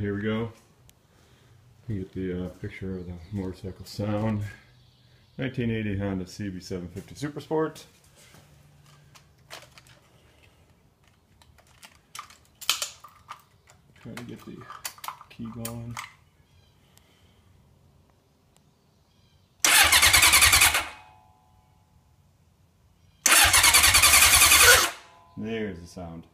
here we go. You get the picture of the motorcycle sound. 1980 Honda CB750 Super Sport. Try to get the key going. There's the sound.